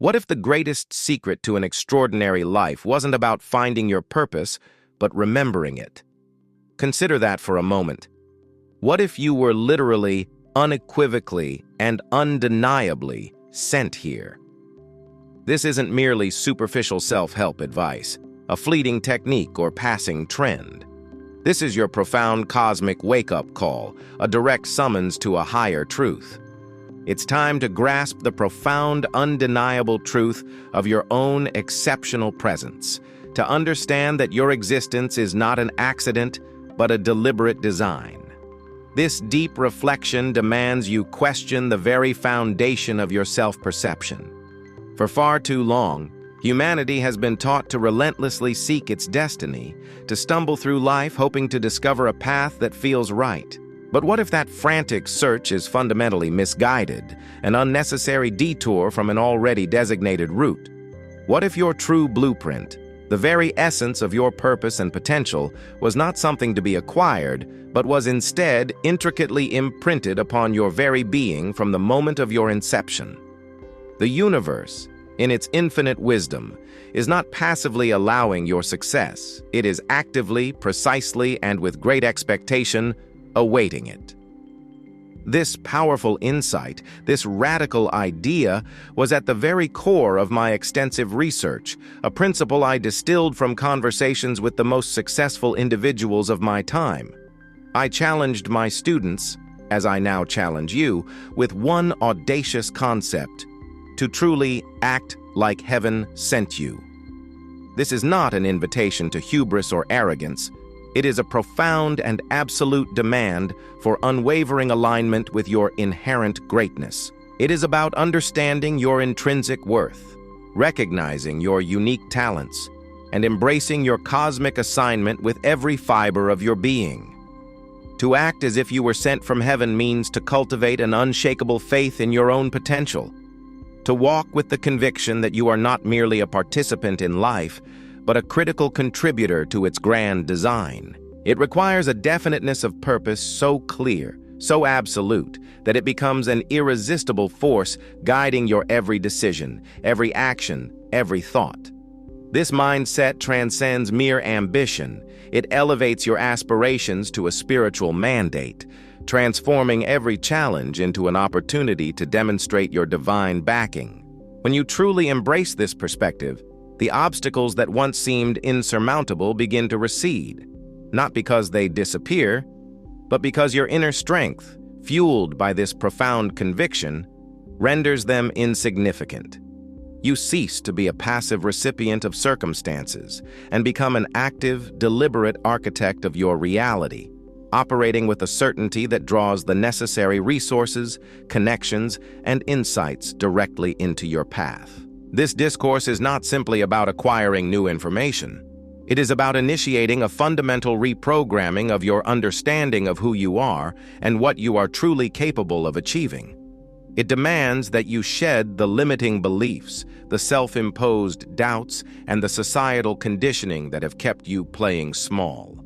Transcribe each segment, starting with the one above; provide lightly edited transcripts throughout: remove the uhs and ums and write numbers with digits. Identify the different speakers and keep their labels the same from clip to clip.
Speaker 1: What if the greatest secret to an extraordinary life wasn't about finding your purpose, but remembering it? Consider that for a moment. What if you were literally, unequivocally, and undeniably sent here? This isn't merely superficial self-help advice, a fleeting technique or passing trend. This is your profound cosmic wake-up call, a direct summons to a higher truth. It's time to grasp the profound, undeniable truth of your own exceptional presence, to understand that your existence is not an accident, but a deliberate design. This deep reflection demands you question the very foundation of your self-perception. For far too long, humanity has been taught to relentlessly seek its destiny, to stumble through life hoping to discover a path that feels right. But what if that frantic search is fundamentally misguided, an unnecessary detour from an already designated route? What if your true blueprint, the very essence of your purpose and potential, was not something to be acquired, but was instead intricately imprinted upon your very being from the moment of your inception? The universe, in its infinite wisdom, is not passively allowing your success. It is actively, precisely, and with great expectation, awaiting it. This powerful insight, this radical idea, was at the very core of my extensive research, a principle I distilled from conversations with the most successful individuals of my time. I challenged my students, as I now challenge you, with one audacious concept: to truly act like heaven sent you. This is not an invitation to hubris or arrogance. It is a profound and absolute demand for unwavering alignment with your inherent greatness. It is about understanding your intrinsic worth, recognizing your unique talents, and embracing your cosmic assignment with every fiber of your being. To act as if you were sent from heaven means to cultivate an unshakable faith in your own potential, to walk with the conviction that you are not merely a participant in life, but a critical contributor to its grand design. It requires a definiteness of purpose so clear, so absolute, that it becomes an irresistible force guiding your every decision, every action, every thought. This mindset transcends mere ambition. It elevates your aspirations to a spiritual mandate, transforming every challenge into an opportunity to demonstrate your divine backing. When you truly embrace this perspective, the obstacles that once seemed insurmountable begin to recede, not because they disappear, but because your inner strength, fueled by this profound conviction, renders them insignificant. You cease to be a passive recipient of circumstances and become an active, deliberate architect of your reality, operating with a certainty that draws the necessary resources, connections, and insights directly into your path. This discourse is not simply about acquiring new information. It is about initiating a fundamental reprogramming of your understanding of who you are and what you are truly capable of achieving. It demands that you shed the limiting beliefs, the self-imposed doubts, and the societal conditioning that have kept you playing small.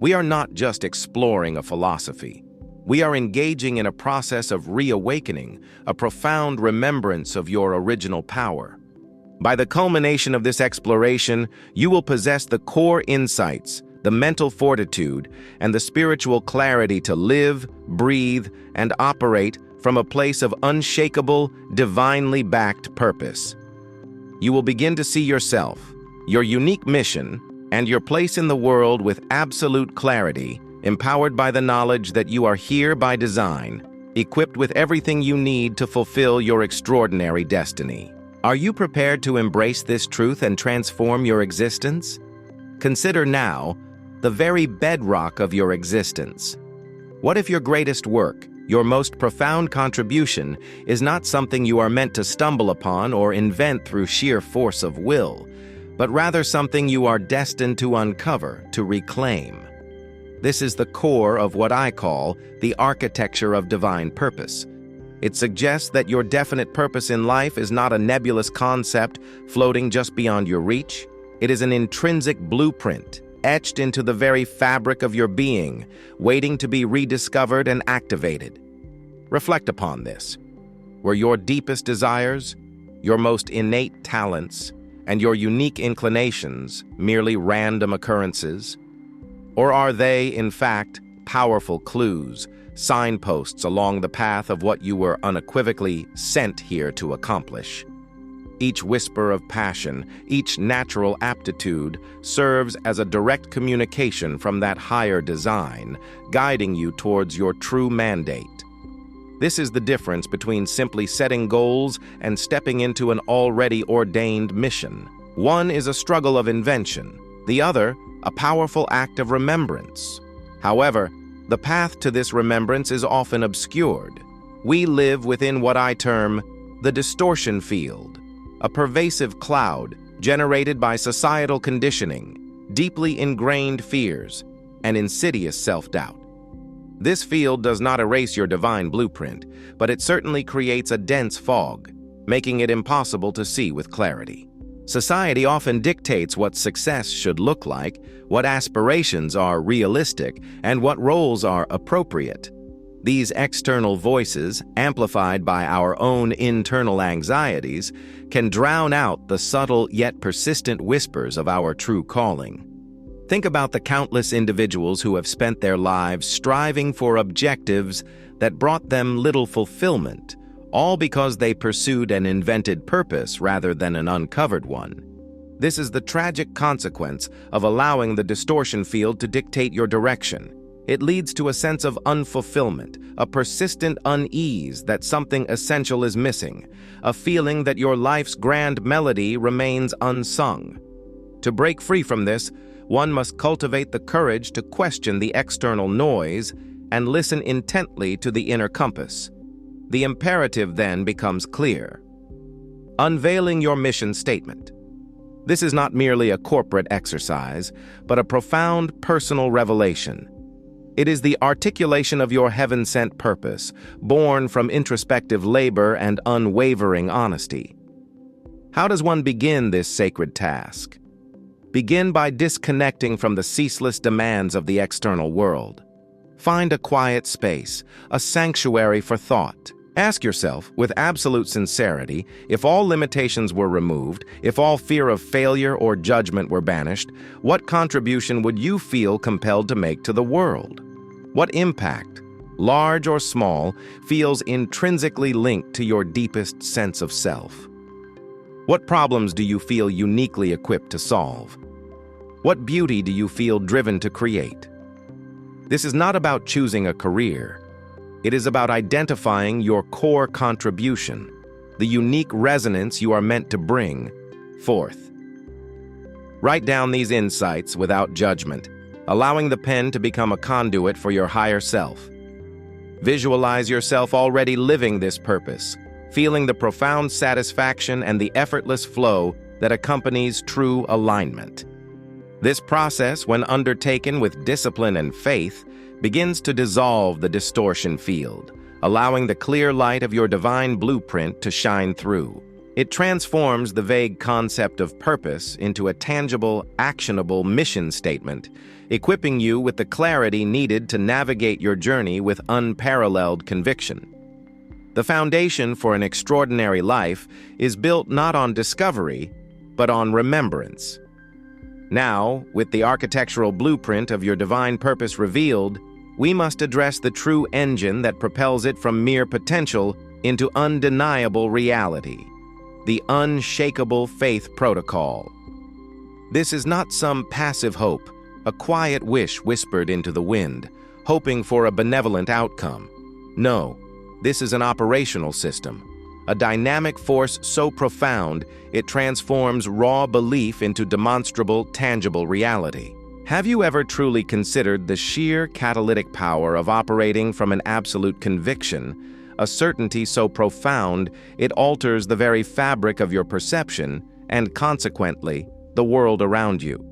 Speaker 1: We are not just exploring a philosophy. We are engaging in a process of reawakening, a profound remembrance of your original power. By the culmination of this exploration, you will possess the core insights, the mental fortitude, and the spiritual clarity to live, breathe, and operate from a place of unshakable, divinely backed purpose. You will begin to see yourself, your unique mission, and your place in the world with absolute clarity, empowered by the knowledge that you are here by design, equipped with everything you need to fulfill your extraordinary destiny. Are you prepared to embrace this truth and transform your existence? Consider now the very bedrock of your existence. What if your greatest work, your most profound contribution, is not something you are meant to stumble upon or invent through sheer force of will, but rather something you are destined to uncover, to reclaim? This is the core of what I call the architecture of divine purpose. It suggests that your definite purpose in life is not a nebulous concept floating just beyond your reach. It is an intrinsic blueprint, etched into the very fabric of your being, waiting to be rediscovered and activated. Reflect upon this. Were your deepest desires, your most innate talents, and your unique inclinations merely random occurrences? Or are they, in fact, powerful clues, signposts along the path of what you were unequivocally sent here to accomplish? Each whisper of passion, each natural aptitude serves as a direct communication from that higher design, guiding you towards your true mandate. This is the difference between simply setting goals and stepping into an already ordained mission. One is a struggle of invention, the other, a powerful act of remembrance. However, the path to this remembrance is often obscured. We live within what I term the distortion field, a pervasive cloud generated by societal conditioning, deeply ingrained fears, and insidious self-doubt. This field does not erase your divine blueprint, but it certainly creates a dense fog, making it impossible to see with clarity. Society often dictates what success should look like, what aspirations are realistic, and what roles are appropriate. These external voices, amplified by our own internal anxieties, can drown out the subtle yet persistent whispers of our true calling. Think about the countless individuals who have spent their lives striving for objectives that brought them little fulfillment, all because they pursued an invented purpose rather than an uncovered one. This is the tragic consequence of allowing the distortion field to dictate your direction. It leads to a sense of unfulfillment, a persistent unease that something essential is missing, a feeling that your life's grand melody remains unsung. To break free from this, one must cultivate the courage to question the external noise and listen intently to the inner compass. The imperative then becomes clear. Unveiling your mission statement. This is not merely a corporate exercise, but a profound personal revelation. It is the articulation of your heaven-sent purpose, born from introspective labor and unwavering honesty. How does one begin this sacred task? Begin by disconnecting from the ceaseless demands of the external world. Find a quiet space, a sanctuary for thought. Ask yourself, with absolute sincerity, if all limitations were removed, if all fear of failure or judgment were banished, what contribution would you feel compelled to make to the world? What impact, large or small, feels intrinsically linked to your deepest sense of self? What problems do you feel uniquely equipped to solve? What beauty do you feel driven to create? This is not about choosing a career. It is about identifying your core contribution, the unique resonance you are meant to bring forth. Write down these insights without judgment, allowing the pen to become a conduit for your higher self. Visualize yourself already living this purpose, feeling the profound satisfaction and the effortless flow that accompanies true alignment. This process, when undertaken with discipline and faith, begins to dissolve the distortion field, allowing the clear light of your divine blueprint to shine through. It transforms the vague concept of purpose into a tangible, actionable mission statement, equipping you with the clarity needed to navigate your journey with unparalleled conviction. The foundation for an extraordinary life is built not on discovery, but on remembrance. Now, with the architectural blueprint of your divine purpose revealed, we must address the true engine that propels it from mere potential into undeniable reality, the unshakable faith protocol. This is not some passive hope, a quiet wish whispered into the wind, hoping for a benevolent outcome. No, this is an operational system, a dynamic force so profound it transforms raw belief into demonstrable, tangible reality. Have you ever truly considered the sheer catalytic power of operating from an absolute conviction, a certainty so profound it alters the very fabric of your perception and, consequently, the world around you?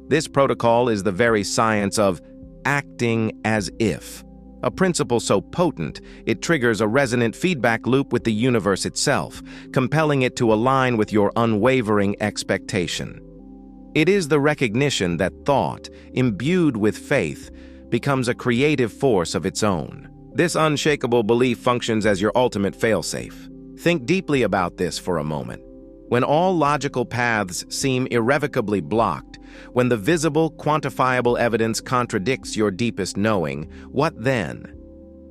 Speaker 1: This protocol is the very science of acting as if, a principle so potent it triggers a resonant feedback loop with the universe itself, compelling it to align with your unwavering expectation. It is the recognition that thought, imbued with faith, becomes a creative force of its own. This unshakable belief functions as your ultimate failsafe. Think deeply about this for a moment. When all logical paths seem irrevocably blocked, when the visible, quantifiable evidence contradicts your deepest knowing, what then?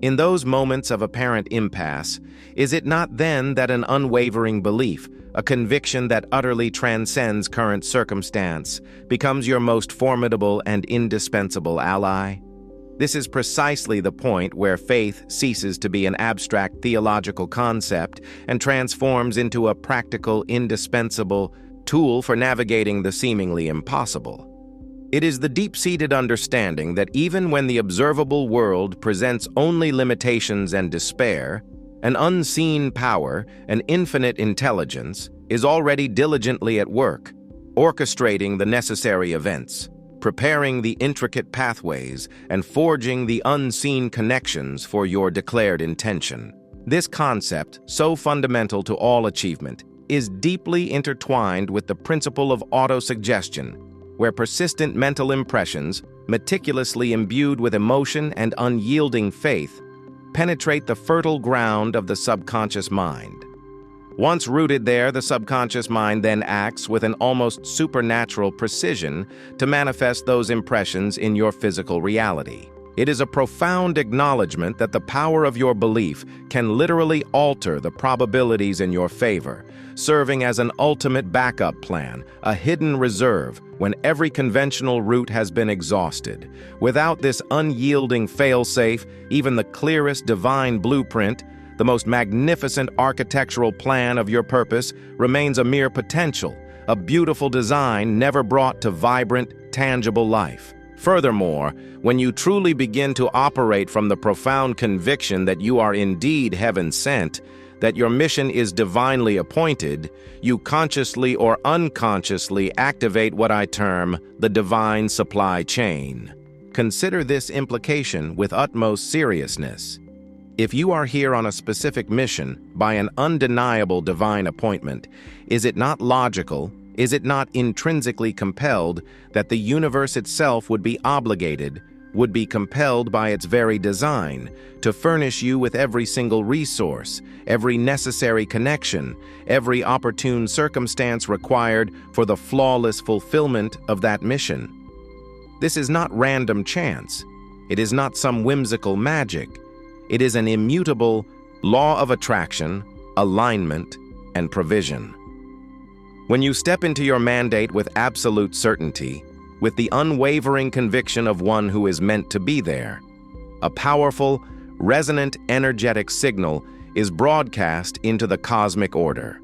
Speaker 1: In those moments of apparent impasse, is it not then that an unwavering belief, a conviction that utterly transcends current circumstance, becomes your most formidable and indispensable ally? This is precisely the point where faith ceases to be an abstract theological concept and transforms into a practical, indispensable tool for navigating the seemingly impossible. It is the deep-seated understanding that even when the observable world presents only limitations and despair, an unseen power, an infinite intelligence, is already diligently at work, orchestrating the necessary events, preparing the intricate pathways, and forging the unseen connections for your declared intention. This concept, so fundamental to all achievement, is deeply intertwined with the principle of autosuggestion, where persistent mental impressions, meticulously imbued with emotion and unyielding faith, penetrate the fertile ground of the subconscious mind. Once rooted there, the subconscious mind then acts with an almost supernatural precision to manifest those impressions in your physical reality. It is a profound acknowledgement that the power of your belief can literally alter the probabilities in your favor, serving as an ultimate backup plan, a hidden reserve when every conventional route has been exhausted. Without this unyielding fail-safe, even the clearest divine blueprint, the most magnificent architectural plan of your purpose remains a mere potential, a beautiful design never brought to vibrant, tangible life. Furthermore, when you truly begin to operate from the profound conviction that you are indeed heaven-sent, that your mission is divinely appointed, you consciously or unconsciously activate what I term the divine supply chain. Consider this implication with utmost seriousness. If you are here on a specific mission by an undeniable divine appointment, is it not logical, is it not intrinsically compelled that the universe itself would be obligated, would be compelled by its very design, to furnish you with every single resource, every necessary connection, every opportune circumstance required for the flawless fulfillment of that mission? This is not random chance. It is not some whimsical magic. It is an immutable law of attraction, alignment, and provision. When you step into your mandate with absolute certainty, with the unwavering conviction of one who is meant to be there, a powerful, resonant, energetic signal is broadcast into the cosmic order.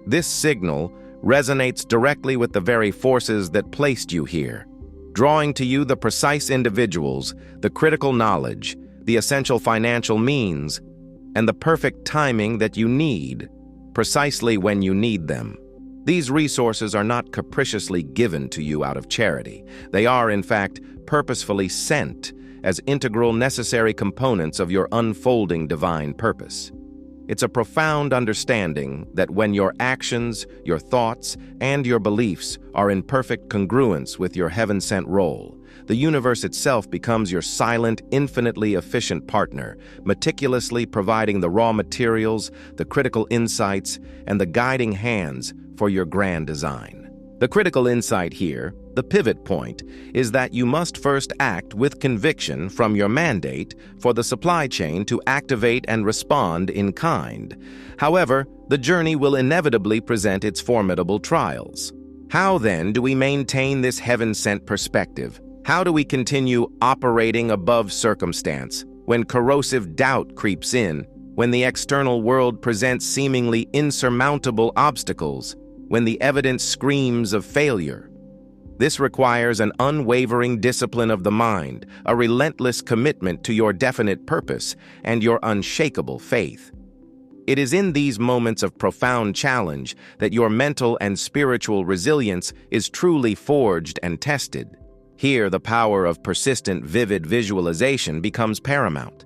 Speaker 1: This signal resonates directly with the very forces that placed you here, drawing to you the precise individuals, the critical knowledge, the essential financial means, and the perfect timing that you need, precisely when you need them. These resources are not capriciously given to you out of charity. They are, in fact, purposefully sent as integral necessary components of your unfolding divine purpose. It's a profound understanding that when your actions, your thoughts, and your beliefs are in perfect congruence with your heaven-sent role, the universe itself becomes your silent, infinitely efficient partner, meticulously providing the raw materials, the critical insights, and the guiding hands for your grand design. The critical insight here, the pivot point, is that you must first act with conviction from your mandate for the supply chain to activate and respond in kind. However, the journey will inevitably present its formidable trials. How then do we maintain this heaven-sent perspective? How do we continue operating above circumstance when corrosive doubt creeps in, when the external world presents seemingly insurmountable obstacles, when the evidence screams of failure? This requires an unwavering discipline of the mind, a relentless commitment to your definite purpose, and your unshakable faith. It is in these moments of profound challenge that your mental and spiritual resilience is truly forged and tested. Here, the power of persistent, vivid visualization becomes paramount.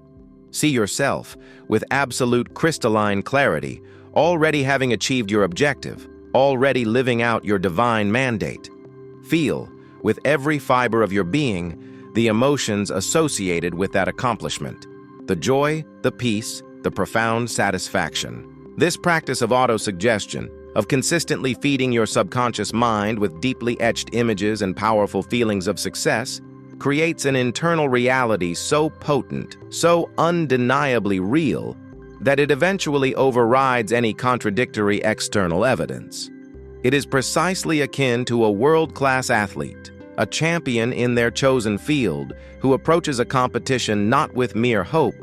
Speaker 1: See yourself, with absolute crystalline clarity, already having achieved your objective, already living out your divine mandate. Feel, with every fiber of your being, the emotions associated with that accomplishment. The joy, the peace, the profound satisfaction. This practice of autosuggestion, of consistently feeding your subconscious mind with deeply etched images and powerful feelings of success, creates an internal reality so potent, so undeniably real, that it eventually overrides any contradictory external evidence. It is precisely akin to a world-class athlete, a champion in their chosen field, who approaches a competition not with mere hope,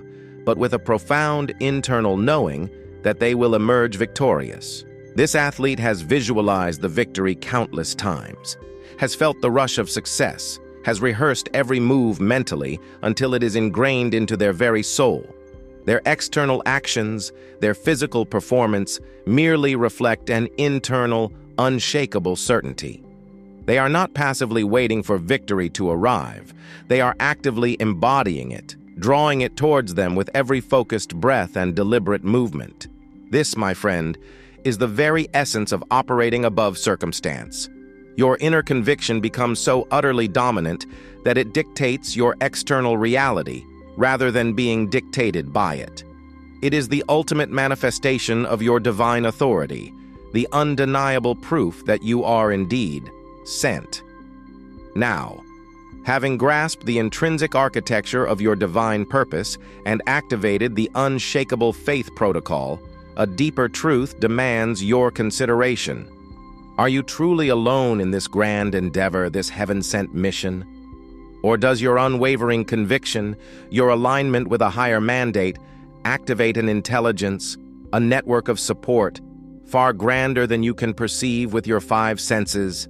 Speaker 1: but with a profound internal knowing that they will emerge victorious. This athlete has visualized the victory countless times, has felt the rush of success, has rehearsed every move mentally until it is ingrained into their very soul. Their external actions, their physical performance, merely reflect an internal, unshakable certainty. They are not passively waiting for victory to arrive. They are actively embodying it, drawing it towards them with every focused breath and deliberate movement. This, my friend, is the very essence of operating above circumstance. Your inner conviction becomes so utterly dominant that it dictates your external reality rather than being dictated by it. It is the ultimate manifestation of your divine authority, the undeniable proof that you are indeed sent. Now, having grasped the intrinsic architecture of your divine purpose and activated the unshakable faith protocol, a deeper truth demands your consideration. Are you truly alone in this grand endeavor, this heaven-sent mission? Or does your unwavering conviction, your alignment with a higher mandate, activate an intelligence, a network of support, far grander than you can perceive with your five senses?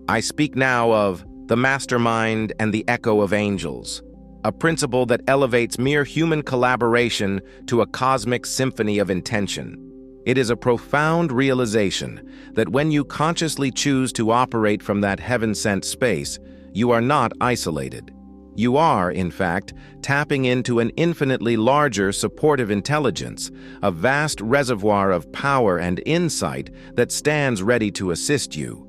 Speaker 1: I speak now of the mastermind and the echo of angels, a principle that elevates mere human collaboration to a cosmic symphony of intention. It is a profound realization that when you consciously choose to operate from that heaven-sent space, you are not isolated. You are, in fact, tapping into an infinitely larger supportive intelligence, a vast reservoir of power and insight that stands ready to assist you.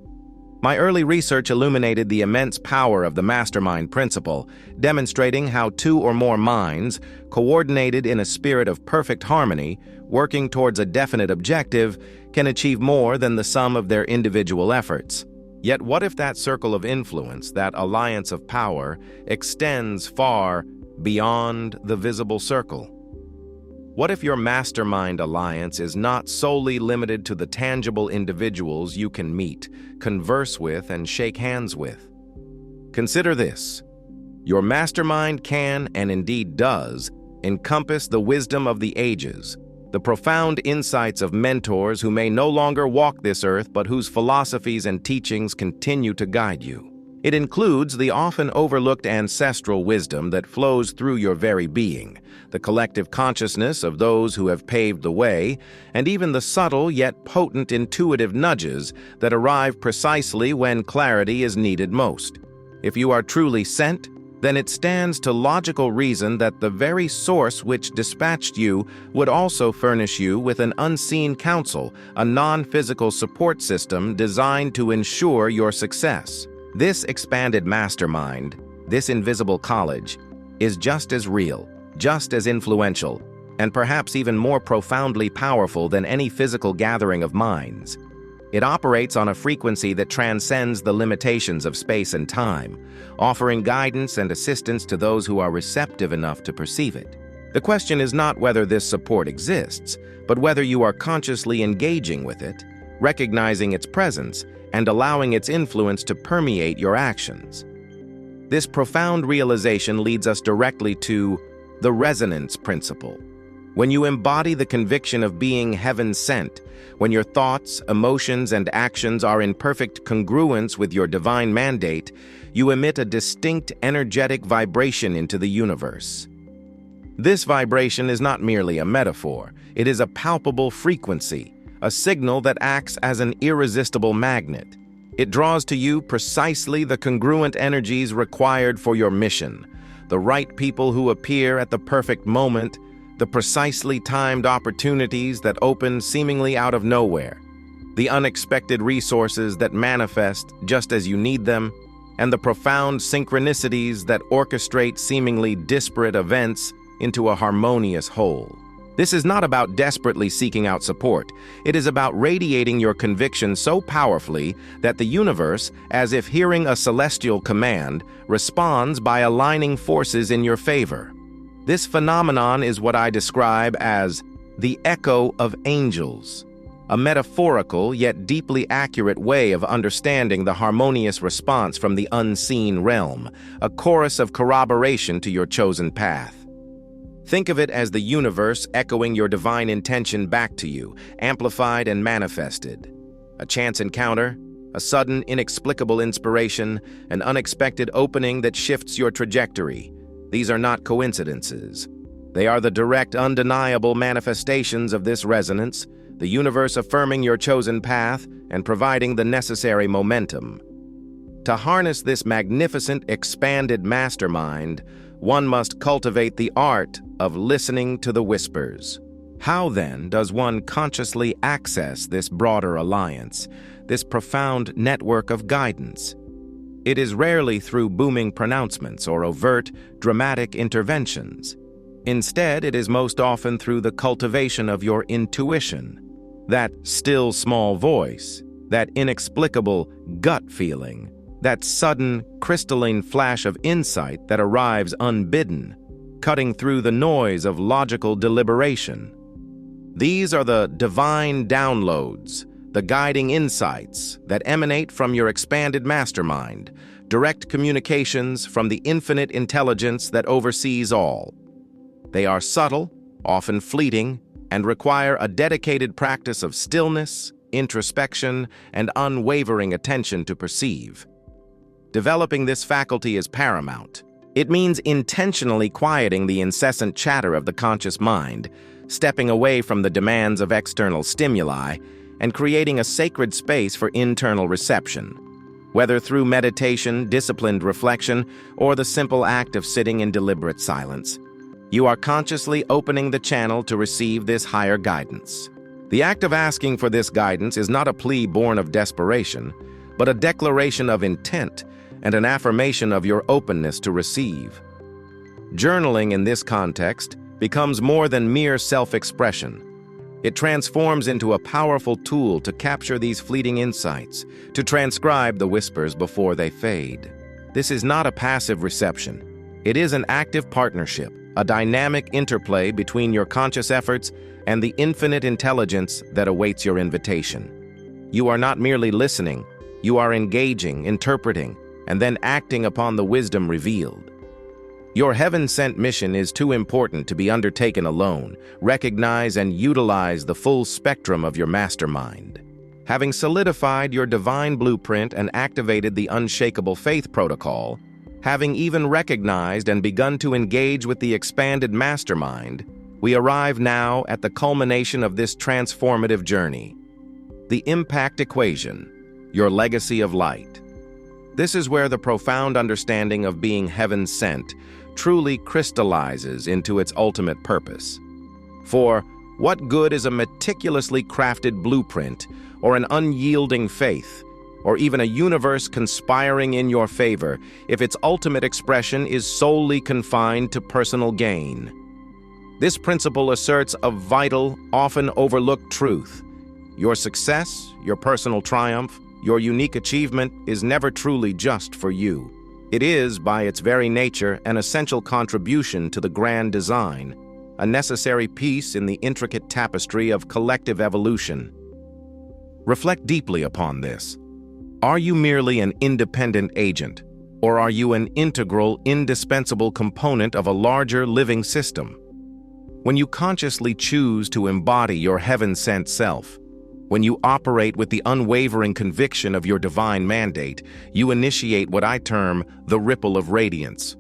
Speaker 1: My early research illuminated the immense power of the mastermind principle, demonstrating how two or more minds, coordinated in a spirit of perfect harmony, working towards a definite objective, can achieve more than the sum of their individual efforts. Yet what if that circle of influence, that alliance of power, extends far beyond the visible circle? What if your mastermind alliance is not solely limited to the tangible individuals you can meet, converse with, and shake hands with? Consider this. Your mastermind can, and indeed does, encompass the wisdom of the ages, the profound insights of mentors who may no longer walk this earth but whose philosophies and teachings continue to guide you. It includes the often overlooked ancestral wisdom that flows through your very being, the collective consciousness of those who have paved the way, and even the subtle yet potent intuitive nudges that arrive precisely when clarity is needed most. If you are truly sent, then it stands to logical reason that the very source which dispatched you would also furnish you with an unseen counsel, a non-physical support system designed to ensure your success. This expanded mastermind, this invisible college, is just as real, just as influential, and perhaps even more profoundly powerful than any physical gathering of minds. It operates on a frequency that transcends the limitations of space and time, offering guidance and assistance to those who are receptive enough to perceive it. The question is not whether this support exists, but whether you are consciously engaging with it, recognizing its presence, and allowing its influence to permeate your actions. This profound realization leads us directly to the resonance principle. When you embody the conviction of being heaven-sent, when your thoughts, emotions, and actions are in perfect congruence with your divine mandate, you emit a distinct energetic vibration into the universe. This vibration is not merely a metaphor, it is a palpable frequency, a signal that acts as an irresistible magnet. It draws to you precisely the congruent energies required for your mission, the right people who appear at the perfect moment, the precisely timed opportunities that open seemingly out of nowhere, the unexpected resources that manifest just as you need them, and the profound synchronicities that orchestrate seemingly disparate events into a harmonious whole. This is not about desperately seeking out support. It is about radiating your conviction so powerfully that the universe, as if hearing a celestial command, responds by aligning forces in your favor. This phenomenon is what I describe as the echo of angels, a metaphorical yet deeply accurate way of understanding the harmonious response from the unseen realm, a chorus of corroboration to your chosen path. Think of it as the universe echoing your divine intention back to you, amplified and manifested. A chance encounter, a sudden, inexplicable inspiration, an unexpected opening that shifts your trajectory. These are not coincidences. They are the direct, undeniable manifestations of this resonance, the universe affirming your chosen path and providing the necessary momentum. To harness this magnificent, expanded mastermind, one must cultivate the art of listening to the whispers. How, then, does one consciously access this broader alliance, this profound network of guidance? It is rarely through booming pronouncements or overt, dramatic interventions. Instead, it is most often through the cultivation of your intuition, that still small voice, that inexplicable gut feeling, that sudden, crystalline flash of insight that arrives unbidden, cutting through the noise of logical deliberation. These are the divine downloads, the guiding insights that emanate from your expanded mastermind, direct communications from the infinite intelligence that oversees all. They are subtle, often fleeting, and require a dedicated practice of stillness, introspection, and unwavering attention to perceive. Developing this faculty is paramount. It means intentionally quieting the incessant chatter of the conscious mind, stepping away from the demands of external stimuli, and creating a sacred space for internal reception. Whether through meditation, disciplined reflection, or the simple act of sitting in deliberate silence, you are consciously opening the channel to receive this higher guidance. The act of asking for this guidance is not a plea born of desperation, but a declaration of intent and an affirmation of your openness to receive. Journaling in this context becomes more than mere self-expression. It transforms into a powerful tool to capture these fleeting insights, to transcribe the whispers before they fade. This is not a passive reception. It is an active partnership, a dynamic interplay between your conscious efforts and the infinite intelligence that awaits your invitation. You are not merely listening, you are engaging, interpreting, and then acting upon the wisdom revealed. Your heaven-sent mission is too important to be undertaken alone. Recognize and utilize the full spectrum of your mastermind. Having solidified your divine blueprint and activated the unshakable faith protocol, having even recognized and begun to engage with the expanded mastermind, we arrive now at the culmination of this transformative journey. The impact equation, your legacy of light. This is where the profound understanding of being heaven-sent truly crystallizes into its ultimate purpose. For what good is a meticulously crafted blueprint, or an unyielding faith, or even a universe conspiring in your favor, if its ultimate expression is solely confined to personal gain? This principle asserts a vital, often overlooked truth. Your success, your personal triumph, your unique achievement is never truly just for you. It is, by its very nature, an essential contribution to the grand design, a necessary piece in the intricate tapestry of collective evolution. Reflect deeply upon this. Are you merely an independent agent, or are you an integral, indispensable component of a larger living system? When you consciously choose to embody your heaven-sent self, when you operate with the unwavering conviction of your divine mandate, you initiate what I term the ripple of radiance.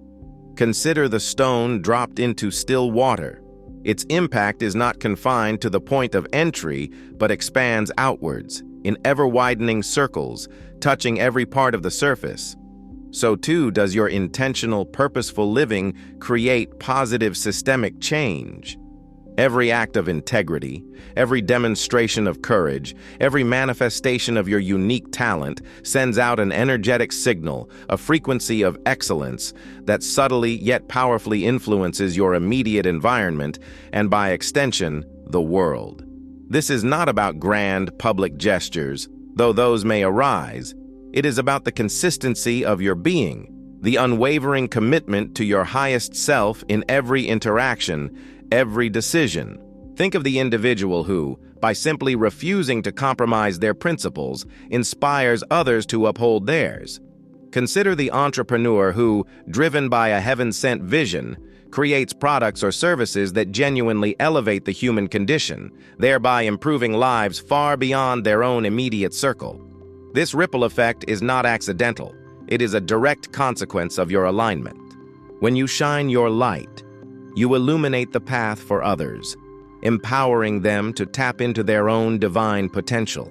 Speaker 1: Consider the stone dropped into still water. Its impact is not confined to the point of entry, but expands outwards, in ever-widening circles, touching every part of the surface. So too does your intentional, purposeful living create positive systemic change. Every act of integrity, every demonstration of courage, every manifestation of your unique talent sends out an energetic signal, a frequency of excellence that subtly yet powerfully influences your immediate environment and, by extension, the world. This is not about grand public gestures, though those may arise. It is about the consistency of your being, the unwavering commitment to your highest self in every interaction, every decision. Think of the individual who, by simply refusing to compromise their principles, inspires others to uphold theirs. Consider the entrepreneur who, driven by a heaven-sent vision, creates products or services that genuinely elevate the human condition, thereby improving lives far beyond their own immediate circle. This ripple effect is not accidental. It is a direct consequence of your alignment. When you shine your light, you illuminate the path for others, empowering them to tap into their own divine potential.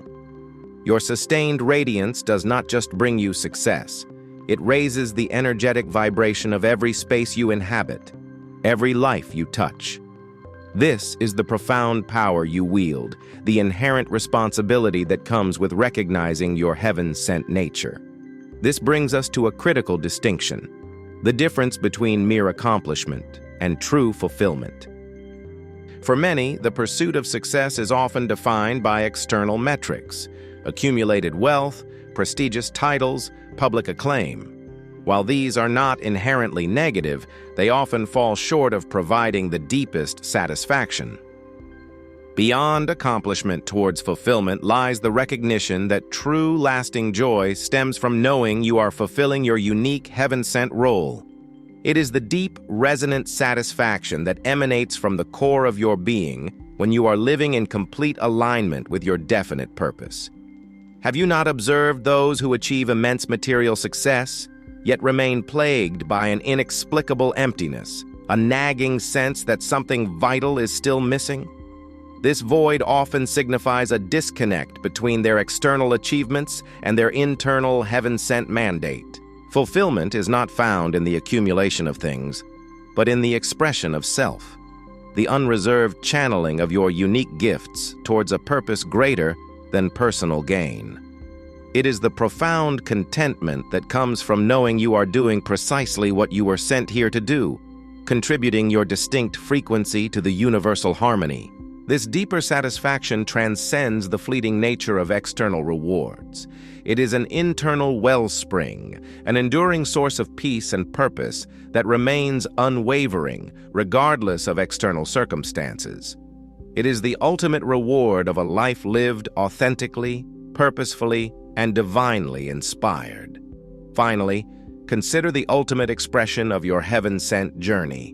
Speaker 1: Your sustained radiance does not just bring you success. It raises the energetic vibration of every space you inhabit, every life you touch. This is the profound power you wield, the inherent responsibility that comes with recognizing your heaven-sent nature. This brings us to a critical distinction: the difference between mere accomplishment and true fulfillment. For many, the pursuit of success is often defined by external metrics: accumulated wealth, prestigious titles, public acclaim. While these are not inherently negative, they often fall short of providing the deepest satisfaction. Beyond accomplishment towards fulfillment lies the recognition that true, lasting joy stems from knowing you are fulfilling your unique heaven-sent role. It is the deep, resonant satisfaction that emanates from the core of your being when you are living in complete alignment with your definite purpose. Have you not observed those who achieve immense material success, yet remain plagued by an inexplicable emptiness, a nagging sense that something vital is still missing? This void often signifies a disconnect between their external achievements and their internal heaven-sent mandate. Fulfillment is not found in the accumulation of things, but in the expression of self, the unreserved channeling of your unique gifts towards a purpose greater than personal gain. It is the profound contentment that comes from knowing you are doing precisely what you were sent here to do, contributing your distinct frequency to the universal harmony. This deeper satisfaction transcends the fleeting nature of external rewards. It is an internal wellspring, an enduring source of peace and purpose that remains unwavering regardless of external circumstances. It is the ultimate reward of a life lived authentically, purposefully, and divinely inspired. Finally, consider the ultimate expression of your heaven-sent journey,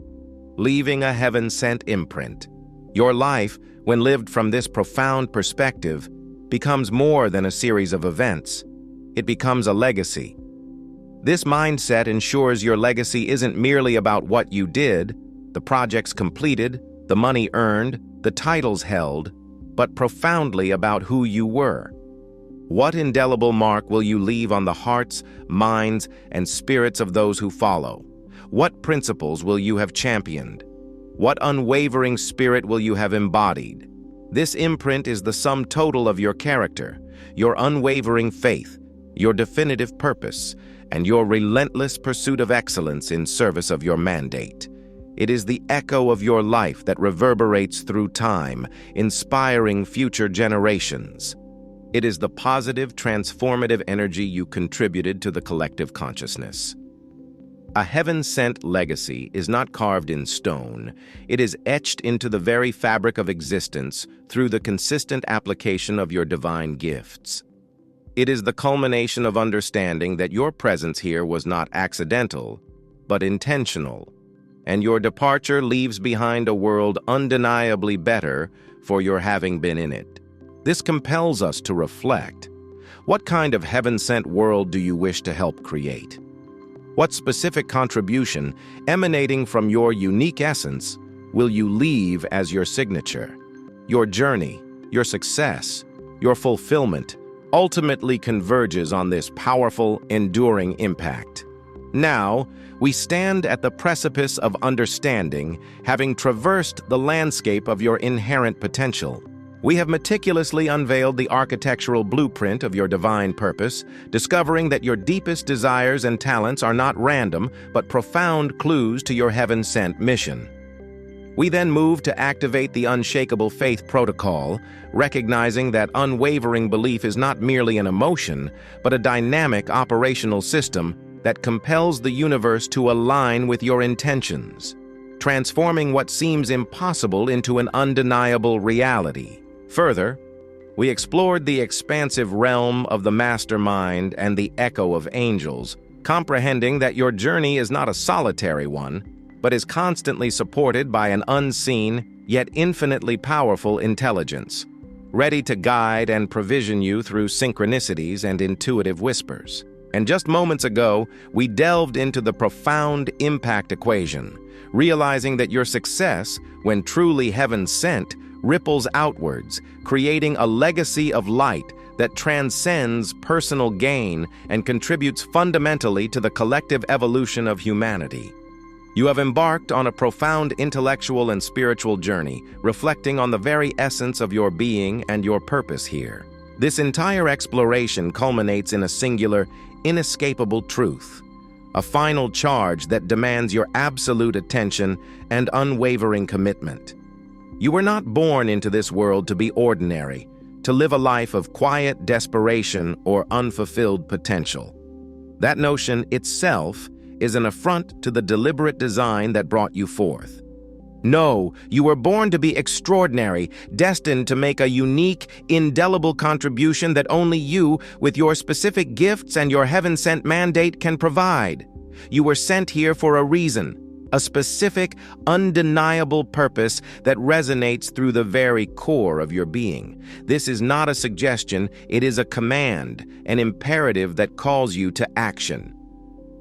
Speaker 1: leaving a heaven-sent imprint. Your life, when lived from this profound perspective, becomes more than a series of events. It becomes a legacy. This mindset ensures your legacy isn't merely about what you did, the projects completed, the money earned, the titles held, but profoundly about who you were. What indelible mark will you leave on the hearts, minds, and spirits of those who follow? What principles will you have championed? What unwavering spirit will you have embodied? This imprint is the sum total of your character, your unwavering faith, your definitive purpose, and your relentless pursuit of excellence in service of your mandate. It is the echo of your life that reverberates through time, inspiring future generations. It is the positive, transformative energy you contributed to the collective consciousness. A heaven-sent legacy is not carved in stone. It is etched into the very fabric of existence through the consistent application of your divine gifts. It is the culmination of understanding that your presence here was not accidental, but intentional, and your departure leaves behind a world undeniably better for your having been in it. This compels us to reflect. What kind of heaven-sent world do you wish to help create? What specific contribution, emanating from your unique essence, will you leave as your signature? Your journey, your success, your fulfillment ultimately converges on this powerful, enduring impact. Now, we stand at the precipice of understanding, having traversed the landscape of your inherent potential. We have meticulously unveiled the architectural blueprint of your divine purpose, discovering that your deepest desires and talents are not random, but profound clues to your heaven-sent mission. We then move to activate the unshakable faith protocol, recognizing that unwavering belief is not merely an emotion, but a dynamic operational system that compels the universe to align with your intentions, transforming what seems impossible into an undeniable reality. Further, we explored the expansive realm of the mastermind and the echo of angels, comprehending that your journey is not a solitary one, but is constantly supported by an unseen, yet infinitely powerful intelligence, ready to guide and provision you through synchronicities and intuitive whispers. And just moments ago, we delved into the profound impact equation, realizing that your success, when truly heaven-sent, ripples outwards, creating a legacy of light that transcends personal gain and contributes fundamentally to the collective evolution of humanity. You have embarked on a profound intellectual and spiritual journey, reflecting on the very essence of your being and your purpose here. This entire exploration culminates in a singular, inescapable truth, a final charge that demands your absolute attention and unwavering commitment. You were not born into this world to be ordinary, to live a life of quiet desperation or unfulfilled potential. That notion itself is an affront to the deliberate design that brought you forth. No, you were born to be extraordinary, destined to make a unique, indelible contribution that only you, with your specific gifts and your heaven-sent mandate, can provide. You were sent here for a reason, a specific, undeniable purpose that resonates through the very core of your being. This is not a suggestion, it is a command, an imperative that calls you to action.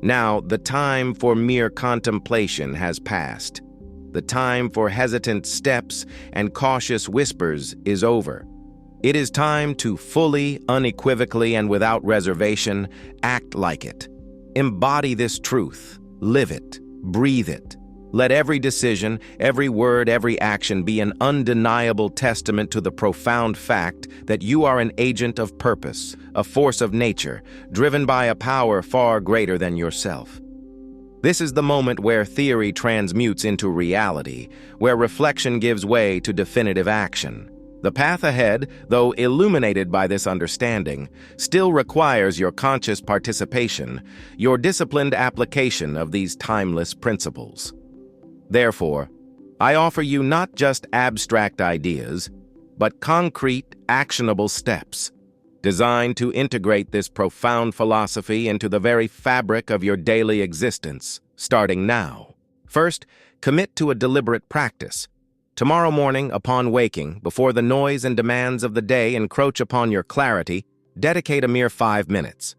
Speaker 1: Now, the time for mere contemplation has passed. The time for hesitant steps and cautious whispers is over. It is time to fully, unequivocally, and without reservation, act like it. Embody this truth. Live it. Breathe it. Let every decision, every word, every action be an undeniable testament to the profound fact that you are an agent of purpose, a force of nature, driven by a power far greater than yourself. This is the moment where theory transmutes into reality, where reflection gives way to definitive action. The path ahead, though illuminated by this understanding, still requires your conscious participation, your disciplined application of these timeless principles. Therefore, I offer you not just abstract ideas, but concrete, actionable steps, designed to integrate this profound philosophy into the very fabric of your daily existence, starting now. First, commit to a deliberate practice. Tomorrow morning, upon waking, before the noise and demands of the day encroach upon your clarity, dedicate a mere 5 minutes.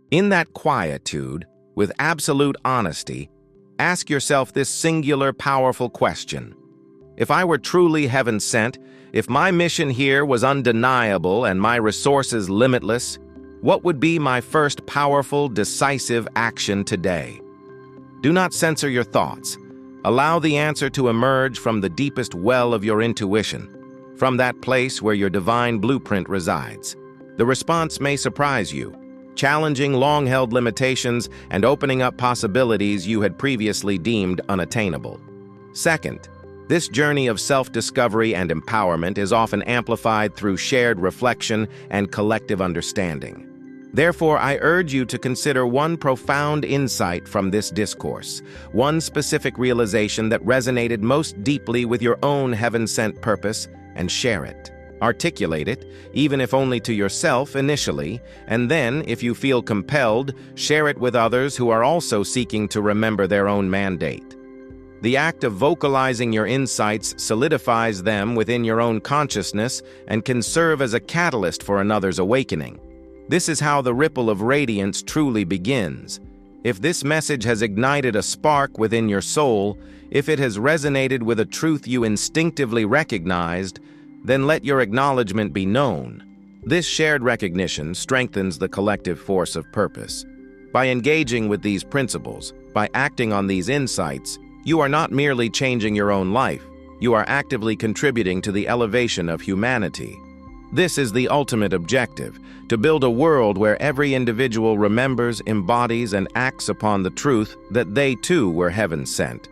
Speaker 1: In that quietude, with absolute honesty, ask yourself this singular, powerful question. If I were truly heaven-sent, if my mission here was undeniable and my resources limitless, what would be my first powerful, decisive action today? Do not censor your thoughts. Allow the answer to emerge from the deepest well of your intuition, from that place where your divine blueprint resides. The response may surprise you, challenging long-held limitations and opening up possibilities you had previously deemed unattainable. Second, this journey of self-discovery and empowerment is often amplified through shared reflection and collective understanding. Therefore, I urge you to consider one profound insight from this discourse, one specific realization that resonated most deeply with your own heaven-sent purpose, and share it. Articulate it, even if only to yourself initially, and then, if you feel compelled, share it with others who are also seeking to remember their own mandate. The act of vocalizing your insights solidifies them within your own consciousness and can serve as a catalyst for another's awakening. This is how the ripple of radiance truly begins. If this message has ignited a spark within your soul, if it has resonated with a truth you instinctively recognized, then let your acknowledgement be known. This shared recognition strengthens the collective force of purpose. By engaging with these principles, by acting on these insights, you are not merely changing your own life, you are actively contributing to the elevation of humanity. This is the ultimate objective, to build a world where every individual remembers, embodies, and acts upon the truth that they too were heaven sent.